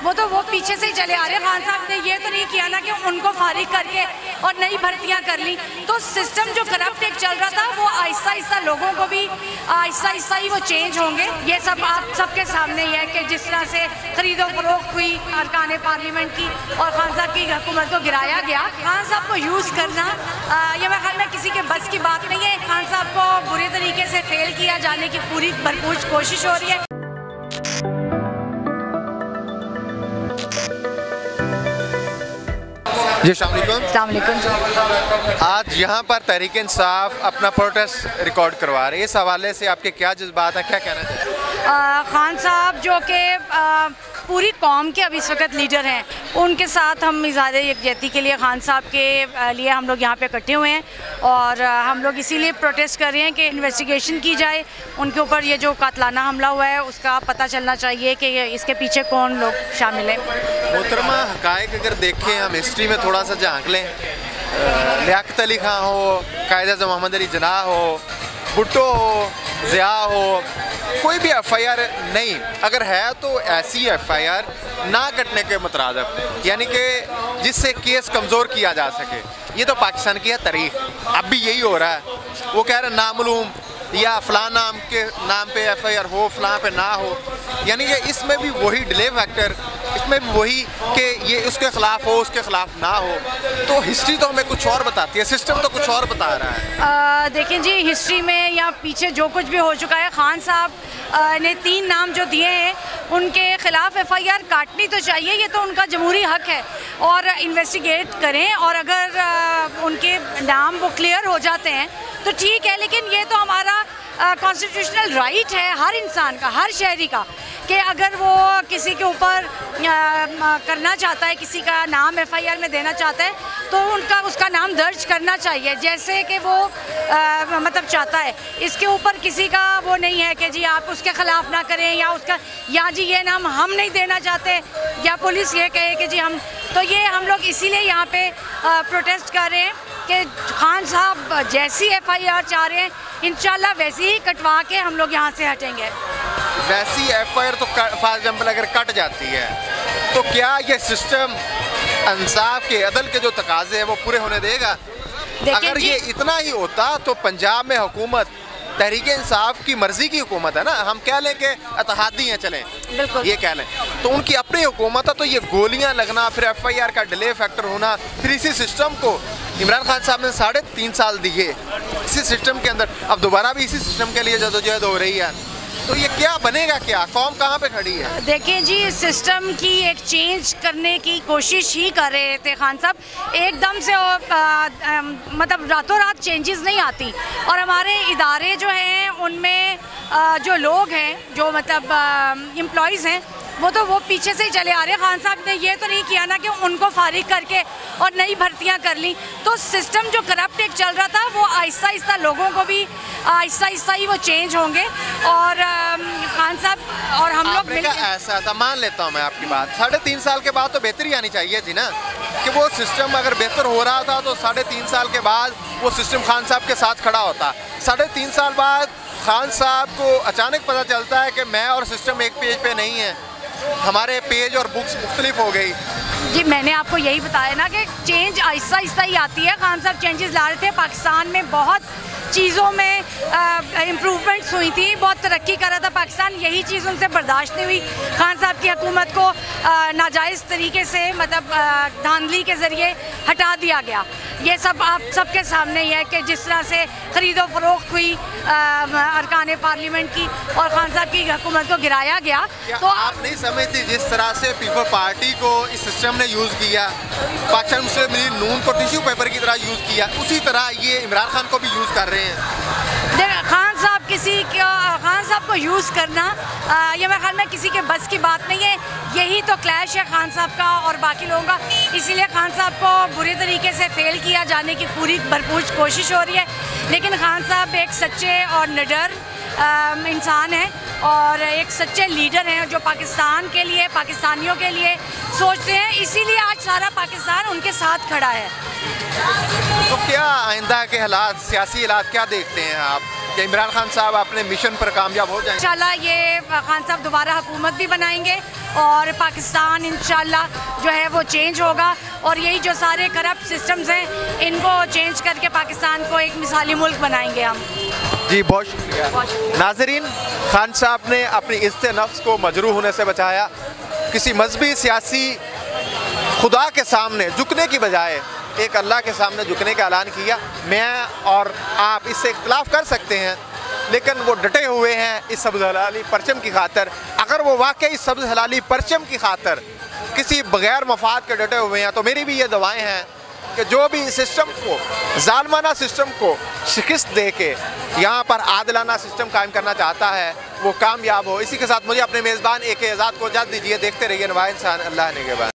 वो तो वो पीछे से ही चले आ रहे हैं। खान साहब ने ये तो नहीं किया ना कि उनको फारिग करके और नई भर्तियां कर ली। तो सिस्टम जो करप्ट एक चल रहा था वो आहिस्ता आहिस्ता लोगों को भी आहिस्ता आहिस्ता ही वो चेंज होंगे। ये सब आप सबके सामने ही है कि जिस तरह से खरीदो फरोख्त हुई अरकान पार्लियामेंट की और खान साहब की हुकूमत को गिराया गया। खान साहब को यूज़ करना ये मेरे ख्याल में किसी के बस की बात नहीं है। खान साहब को बुरे तरीके से फेल किया जाने की पूरी भरपूर कोशिश हो रही है। जी अस्सलाम वालेकुम। आज यहाँ पर तहरीक इंसाफ अपना प्रोटेस्ट रिकॉर्ड करवा रही है। इस हवाले से आपके क्या जज्बात हैं, क्या कहना चाहिए? खान साहब जो कि पूरी कौम के अब इस वक्त लीडर हैं, उनके साथ हम इज़हार यकजहती के लिए खान साहब के लिए हम लोग यहाँ पे इकट्ठे हुए हैं और हम लोग इसीलिए प्रोटेस्ट कर रहे हैं कि इन्वेस्टिगेशन की जाए। उनके ऊपर ये जो कातलाना हमला हुआ है उसका पता चलना चाहिए कि इसके पीछे कौन लोग शामिल हैं। मोहतरमा, हक़ाइक़ अगर देखें, हम हिस्ट्री में थोड़ा सा झांक लें, लियाकत अली खां हो, कायद-ए-आज़म मोहम्मद अली जिन्ना हो, भुट्टो हो, ज़िया हो, कोई भी FIR नहीं, अगर है तो ऐसी FIR ना कटने के मुतरादिफ, यानी कि जिससे केस कमज़ोर किया जा सके। ये तो पाकिस्तान की है तारीख, अब भी यही हो रहा है। वो कह रहे नामालूम या फ़लाँ नाम के नाम पे FIR हो, फ़लाँ पे ना हो, यानी कि इसमें भी वही डिले फैक्टर, इसमें भी वही कि ये उसके ख़िलाफ़ हो, उसके ख़िलाफ़ ना हो। तो हिस्ट्री तो हमें कुछ और बताती है, सिस्टम तो कुछ और बता रहा है। देखें जी, हिस्ट्री में या पीछे जो कुछ भी हो चुका है, खान साहब ने 3 नाम जो दिए हैं उनके ख़िलाफ़ FIR काटनी तो चाहिए, ये तो उनका जमहूरी हक़ है और इन्वेस्टिगेट करें और अगर उनके नाम वो क्लियर हो जाते हैं तो ठीक है। लेकिन ये तो हमारा कॉन्स्टिट्यूशनल राइट है हर इंसान का, हर शहरी का, कि अगर वो किसी के ऊपर करना चाहता है, किसी का नाम FIR में देना चाहता है तो उसका नाम दर्ज करना चाहिए, जैसे कि वो मतलब चाहता है। इसके ऊपर किसी का वो नहीं है कि जी आप उसके ख़िलाफ़ ना करें या जी ये नाम हम नहीं देना चाहते या पुलिस ये कहे कि जी हम, तो ये हम लोग इसीलिए यहाँ पे प्रोटेस्ट कर रहे हैं कि खान साहब जैसी FIR चाह रहे हैं इंशाल्लाह वैसी ही कटवा के हम लोग यहाँ से हटेंगे। वैसी FIR तो फॉर एग्जाम्पल अगर कट जाती है तो क्या ये सिस्टम इंसाफ के, अदल के जो तकाजे हैं वो पूरे होने देगा? अगर ये इतना ही होता तो पंजाब में हुकूमत तहरीक इंसाफ की मर्जी की हुकूमत है ना, हम कह लें कि इत्तेहादी हैं, चलें ये कह लें, तो उनकी अपनी हुकूमत है। तो ये गोलियां लगना, फिर FIR का डिले फैक्टर होना, फिर इसी सिस्टम को इमरान खान साहब ने 3.5 साल दिए इसी सिस्टम के अंदर, अब दोबारा भी इसी सिस्टम के लिए जदोजहद हो रही है, तो ये क्या बनेगा? क्या कौम कहाँ पे खड़ी है? देखिए जी, सिस्टम की एक चेंज करने की कोशिश ही कर रहे थे खान साहब। एकदम से मतलब रातों रात चेंजेस नहीं आती और हमारे इदारे जो हैं उनमें जो लोग हैं, जो मतलब एम्प्लॉयज़ हैं, वो पीछे से ही चले आ रहे हैं। खान साहब ने ये तो नहीं किया ना कि उनको फारिग करके और नई भर्तियां कर ली। तो सिस्टम जो करप्ट एक चल रहा था वो आहिस्ता आहिस्ता लोगों को भी आहिस्ता आहिस्ता ही वो चेंज होंगे और खान साहब और हम लोग ऐसा था, मान लेता हूँ मैं आपकी बात, 3.5 साल के बाद तो बेहतरी आनी चाहिए थी ना, कि वो सिस्टम अगर बेहतर हो रहा था तो 3.5 साल के बाद वो सिस्टम खान साहब के साथ खड़ा होता। 3.5 साल बाद खान साहब को अचानक पता चलता है कि मैं और सिस्टम एक पेज पे नहीं है, हमारे पेज और बुक्स मुख्तलिफ हो गई। जी, मैंने आपको यही बताया ना कि चेंज आहिस्ता आहिस्ता ही आती है। खान साहब चेंजेस ला रहे थे, पाकिस्तान में बहुत चीज़ों में इम्प्रूवमेंट्स हुई थी, बहुत तरक्की कर रहा था पाकिस्तान, यही चीज़ उनसे बर्दाश्त नहीं हुई। खान साहब की हुकूमत को नाजायज़ तरीके से मतलब धांधली के ज़रिए हटा दिया गया। ये सब आप सबके सामने ही है कि जिस तरह से खरीदो फरोख्त हुई अरकान पार्लियामेंट की और खान साहब की हुकूमत को गिराया गया। तो आप नहीं समझती जिस तरह से पीपल पार्टी को इस सिस्टम ने यूज़ किया, पाकिस्तान मुस्लिम लीग नून को टिश्यू पेपर की तरह यूज़ किया, उसी तरह ये इमरान खान को भी यूज़ कर रहे हैं। खान साहब को यूज़ करना ये मेरे ख्याल में किसी के बस की बात नहीं है। यही तो क्लैश है खान साहब का और बाकी लोगों का, इसीलिए खान साहब को बुरी तरीके से फेल किया जाने की पूरी भरपूर कोशिश हो रही है। लेकिन खान साहब एक सच्चे और निडर इंसान हैं और एक सच्चे लीडर हैं जो पाकिस्तान के लिए, पाकिस्तानियों के लिए सोचते हैं, इसीलिए आज सारा पाकिस्तान उनके साथ खड़ा है। तो क्या आइंदा के हालात, सियासी हालात क्या देखते हैं आप कि इमरान खान साहब अपने मिशन पर कामयाब हो जाएंगे? इंशाल्लाह ये खान साहब दोबारा हुकूमत भी बनाएंगे और पाकिस्तान इंशाल्लाह जो है वो चेंज होगा, और यही जो सारे करप्ट सिस्टम्स हैं इनको चेंज करके पाकिस्तान को एक मिसाली मुल्क बनाएंगे हम। जी बहुत शुक्रिया। नाज़रीन, खान साहब ने अपनी इज्जत नफ्स को मजरूह होने से बचाया। किसी मजहबी सियासी खुदा के सामने झुकने की बजाय एक अल्लाह के सामने झुकने का ऐलान किया। मैं और आप इससे इख्तलाफ कर सकते हैं, लेकिन वो डटे हुए हैं इस सब्ज़ हलाली परचम की खातर। अगर वो वाकई इस सब्ज़ हलाली परचम की खातर किसी बगैर मफाद के डटे हुए हैं, तो मेरी भी ये दुआएं हैं कि जो भी इस सिस्टम को, जालिमाना सिस्टम को शिकस्त दे के यहाँ पर आदिलाना सिस्टम कायम करना चाहता है वो कामयाब हो। इसी के साथ मुझे अपने मेज़बान AK आज़ाद को इजाज़त दीजिए। देखते रहिए नवाए इंसान। अल्लाह निगहबान।